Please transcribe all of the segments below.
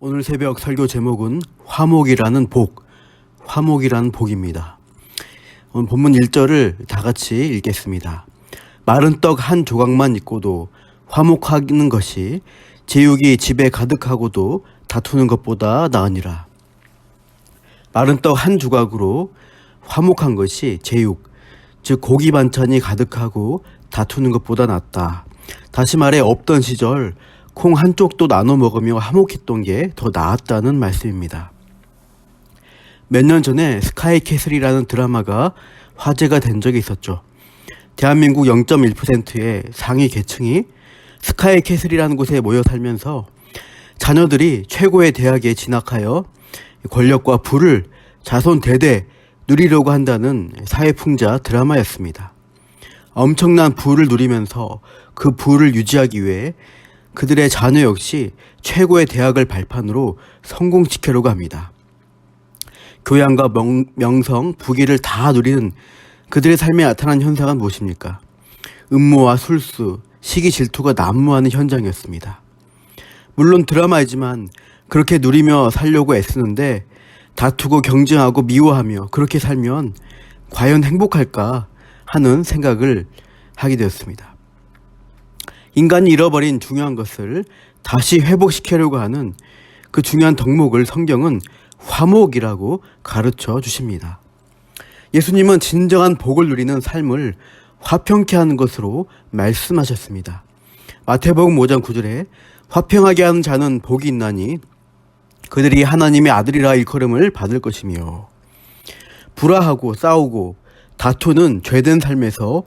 오늘 새벽 설교 제목은 화목이라는 복입니다. 오늘 본문 1절을 다 같이 읽겠습니다. 마른 떡 한 조각만 있고도 화목하는 것이 제육이 집에 가득하고도 다투는 것보다 나으니라. 마른 떡 한 조각으로 화목한 것이 제육, 즉 고기 반찬이 가득하고 다투는 것보다 낫다. 다시 말해 없던 시절 콩 한쪽도 나눠 먹으며 화목했던 게 더 나았다는 말씀입니다. 몇 년 전에 스카이캐슬이라는 드라마가 화제가 된 적이 있었죠. 대한민국 0.1%의 상위 계층이 스카이캐슬이라는 곳에 모여 살면서 자녀들이 최고의 대학에 진학하여 권력과 부를 자손 대대 누리려고 한다는 사회풍자 드라마였습니다. 엄청난 부를 누리면서 그 부를 유지하기 위해 그들의 자녀 역시 최고의 대학을 발판으로 성공시키려고 합니다. 교양과 명성, 부귀를 다 누리는 그들의 삶에 나타난 현상은 무엇입니까? 음모와 술수, 시기 질투가 난무하는 현장이었습니다. 물론 드라마이지만 그렇게 누리며 살려고 애쓰는데 다투고 경쟁하고 미워하며 그렇게 살면 과연 행복할까 하는 생각을 하게 되었습니다. 인간이 잃어버린 중요한 것을 다시 회복시키려고 하는 그 중요한 덕목을 성경은 화목이라고 가르쳐 주십니다. 예수님은 진정한 복을 누리는 삶을 화평케 하는 것으로 말씀하셨습니다. 마태복음 5장 9절에 화평하게 하는 자는 복이 있나니 그들이 하나님의 아들이라 일컬음을 받을 것이며, 불화하고 싸우고 다투는 죄된 삶에서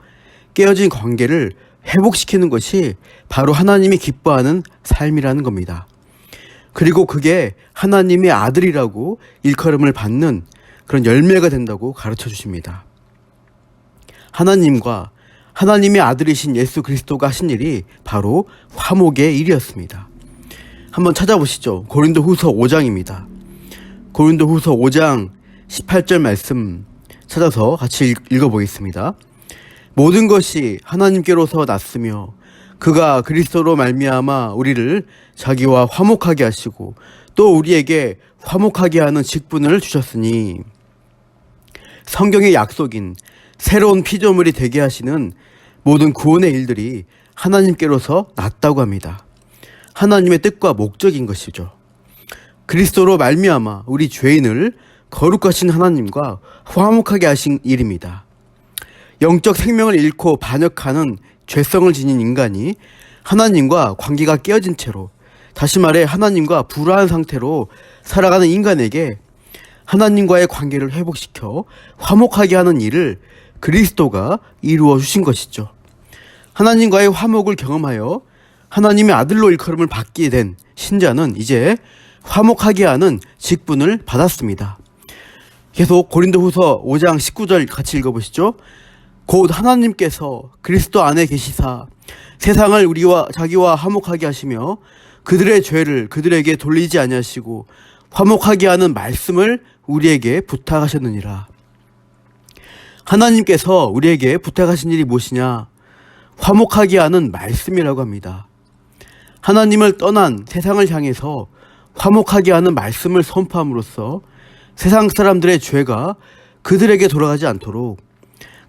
깨어진 관계를 회복시키는 것이 바로 하나님이 기뻐하는 삶이라는 겁니다. 그리고 그게 하나님의 아들이라고 일컬음을 받는 그런 열매가 된다고 가르쳐 주십니다. 하나님과 하나님의 아들이신 예수 그리스도가 하신 일이 바로 화목의 일이었습니다. 한번 찾아보시죠. 고린도후서 5장입니다. 고린도후서 5장 18절 말씀 찾아서 같이 읽어보겠습니다. 모든 것이 하나님께로서 났으며 그가 그리스도로 말미암아 우리를 자기와 화목하게 하시고 또 우리에게 화목하게 하는 직분을 주셨으니, 성경의 약속인 새로운 피조물이 되게 하시는 모든 구원의 일들이 하나님께로서 났다고 합니다. 하나님의 뜻과 목적인 것이죠. 그리스도로 말미암아 우리 죄인을 거룩하신 하나님과 화목하게 하신 일입니다. 영적 생명을 잃고 반역하는 죄성을 지닌 인간이 하나님과 관계가 깨어진 채로, 다시 말해 하나님과 불화한 상태로 살아가는 인간에게 하나님과의 관계를 회복시켜 화목하게 하는 일을 그리스도가 이루어 주신 것이죠. 하나님과의 화목을 경험하여 하나님의 아들로 일컬음을 받게 된 신자는 이제 화목하게 하는 직분을 받았습니다. 계속 고린도후서 5장 19절 같이 읽어보시죠. 곧 하나님께서 그리스도 안에 계시사 세상을 우리와 자기와 화목하게 하시며 그들의 죄를 그들에게 돌리지 아니하시고 화목하게 하는 말씀을 우리에게 부탁하셨느니라. 하나님께서 우리에게 부탁하신 일이 무엇이냐? 화목하게 하는 말씀이라고 합니다. 하나님을 떠난 세상을 향해서 화목하게 하는 말씀을 선포함으로써 세상 사람들의 죄가 그들에게 돌아가지 않도록,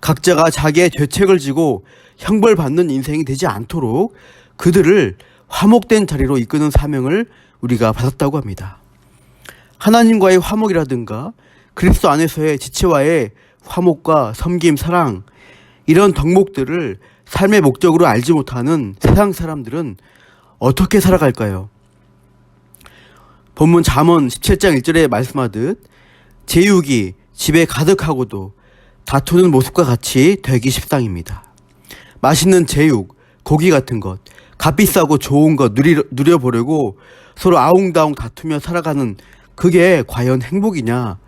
각자가 자기의 죄책을 지고 형벌받는 인생이 되지 않도록 그들을 화목된 자리로 이끄는 사명을 우리가 받았다고 합니다. 하나님과의 화목이라든가 그리스도 안에서의 지체와의 화목과 섬김, 사랑, 이런 덕목들을 삶의 목적으로 알지 못하는 세상 사람들은 어떻게 살아갈까요? 본문 잠언 17장 1절에 말씀하듯 제육이 집에 가득하고도 다투는 모습과 같이 되기 십상입니다. 맛있는 제육, 고기 같은 것, 값비싸고 좋은 것 누려보려고 서로 아웅다웅 다투며 살아가는 그게 과연 행복이냐?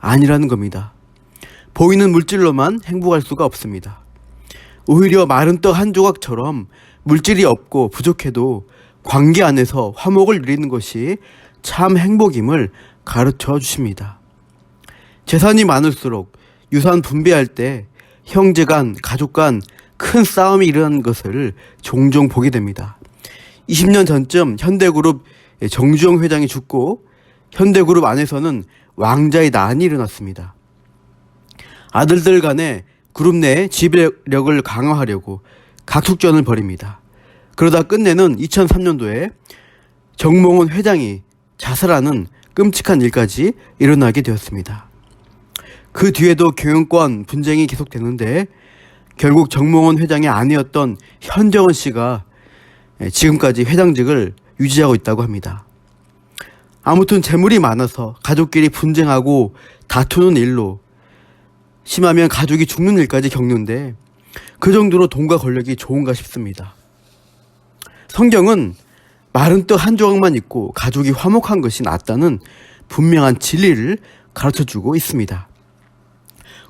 아니라는 겁니다. 보이는 물질로만 행복할 수가 없습니다. 오히려 마른 떡 한 조각처럼 물질이 없고 부족해도 관계 안에서 화목을 누리는 것이 참 행복임을 가르쳐 주십니다. 재산이 많을수록 유산 분배할 때 형제 간, 가족 간 큰 싸움이 일어나는 것을 종종 보게 됩니다. 20년 전쯤 현대그룹 정주영 회장이 죽고 현대그룹 안에서는 왕자의 난이 일어났습니다. 아들들 간에 그룹 내 지배력을 강화하려고 각축전을 벌입니다. 그러다 끝내는 2003년도에 정몽원 회장이 자살하는 끔찍한 일까지 일어나게 되었습니다. 그 뒤에도 경영권 분쟁이 계속되는데 결국 정몽원 회장의 아내였던 현정은 씨가 지금까지 회장직을 유지하고 있다고 합니다. 아무튼 재물이 많아서 가족끼리 분쟁하고 다투는 일로 심하면 가족이 죽는 일까지 겪는데 그 정도로 돈과 권력이 좋은가 싶습니다. 성경은 마른 떡 한 조각만 있고 가족이 화목한 것이 낫다는 분명한 진리를 가르쳐주고 있습니다.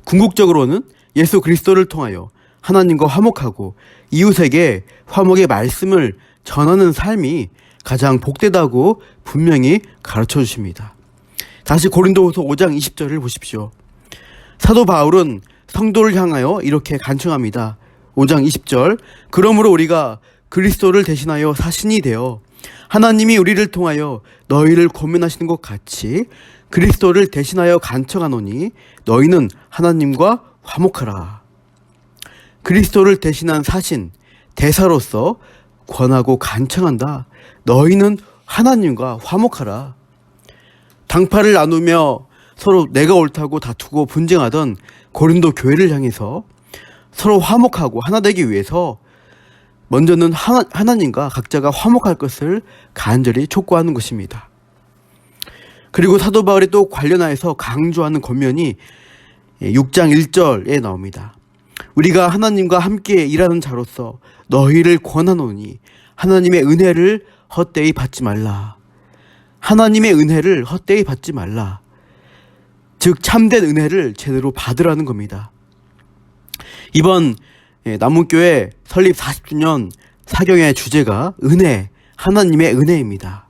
궁극적으로는 예수 그리스도를 통하여 하나님과 화목하고 이웃에게 화목의 말씀을 전하는 삶이 가장 복되다고 분명히 가르쳐 주십니다. 다시 고린도후서 5장 20절을 보십시오. 사도 바울은 성도를 향하여 이렇게 간청합니다. 5장 20절 그러므로 우리가 그리스도를 대신하여 사신이 되어 하나님이 우리를 통하여 너희를 권면하시는 것 같이 그리스도를 대신하여 간청하노니 너희는 하나님과 화목하라. 그리스도를 대신한 사신, 대사로서 권하고 간청한다. 너희는 하나님과 화목하라. 당파를 나누며 서로 내가 옳다고 다투고 분쟁하던 고린도 교회를 향해서 서로 화목하고 하나 되기 위해서 먼저는 하나님과 각자가 화목할 것을 간절히 촉구하는 것입니다. 그리고 사도 바울이 또 관련하여서 강조하는 권면이 6장 1절에 나옵니다. 우리가 하나님과 함께 일하는 자로서 너희를 권하노니 하나님의 은혜를 헛되이 받지 말라. 하나님의 은혜를 헛되이 받지 말라. 즉 참된 은혜를 제대로 받으라는 겁니다. 이번 남문교회 설립 40주년 사경의 주제가 은혜, 하나님의 은혜입니다.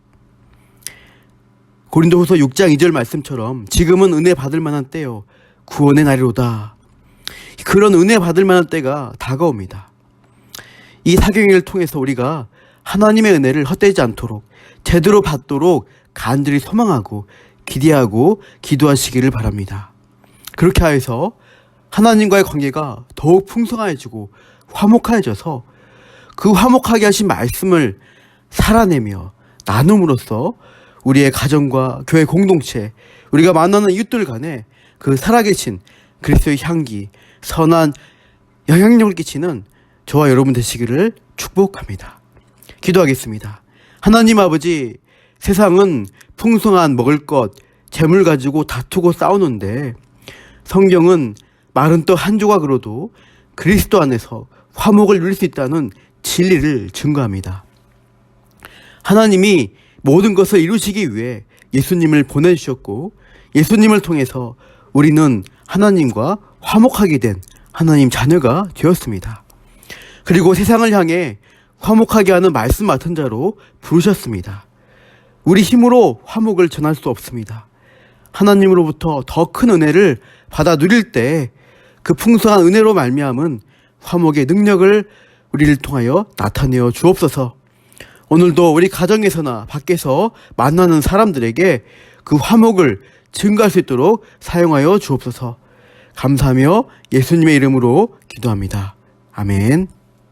고린도후서 6장 2절 말씀처럼 지금은 은혜 받을 만한 때요 구원의 날이로다. 그런 은혜 받을 만한 때가 다가옵니다. 이 사경을 통해서 우리가 하나님의 은혜를 헛되지 않도록 제대로 받도록 간절히 소망하고 기대하고 기도하시기를 바랍니다. 그렇게 하여서 하나님과의 관계가 더욱 풍성해지고 화목해져서 그 화목하게 하신 말씀을 살아내며 나눔으로써 우리의 가정과 교회 공동체, 우리가 만나는 이웃들 간에 그 살아계신 그리스도의 향기, 선한 영향력을 끼치는 저와 여러분 되시기를 축복합니다. 기도하겠습니다. 하나님 아버지, 세상은 풍성한 먹을 것, 재물 가지고 다투고 싸우는데 성경은 마른 떡 한 조각으로도 그리스도 안에서 화목을 누릴 수 있다는 진리를 증거합니다. 하나님이 모든 것을 이루시기 위해 예수님을 보내주셨고 예수님을 통해서 우리는 하나님과 화목하게 된 하나님 자녀가 되었습니다. 그리고 세상을 향해 화목하게 하는 말씀 맡은 자로 부르셨습니다. 우리 힘으로 화목을 전할 수 없습니다. 하나님으로부터 더 큰 은혜를 받아 누릴 때 그 풍성한 은혜로 말미암은 화목의 능력을 우리를 통하여 나타내어 주옵소서. 오늘도 우리 가정에서나 밖에서 만나는 사람들에게 그 화목을 증가할 수 있도록 사용하여 주옵소서. 감사하며 예수님의 이름으로 기도합니다. 아멘.